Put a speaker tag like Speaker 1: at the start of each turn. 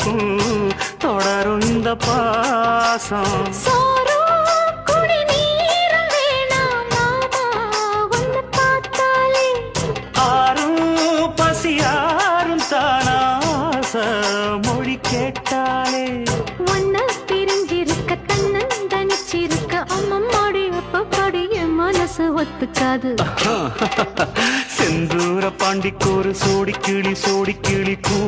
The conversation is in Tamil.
Speaker 1: வரைக்கும் தொடரும் இந்த பாசம். மொழி கேட்டாலே
Speaker 2: ஒன்ன பிரிஞ்சிருக்க தன்னந்தனிச்சிருக்க அம்மம்மாடி அப்பப்படிய மனசு ஒத்துக்காது.
Speaker 1: செந்தூர பாண்டிக்கோரு சோடி கிளி கூ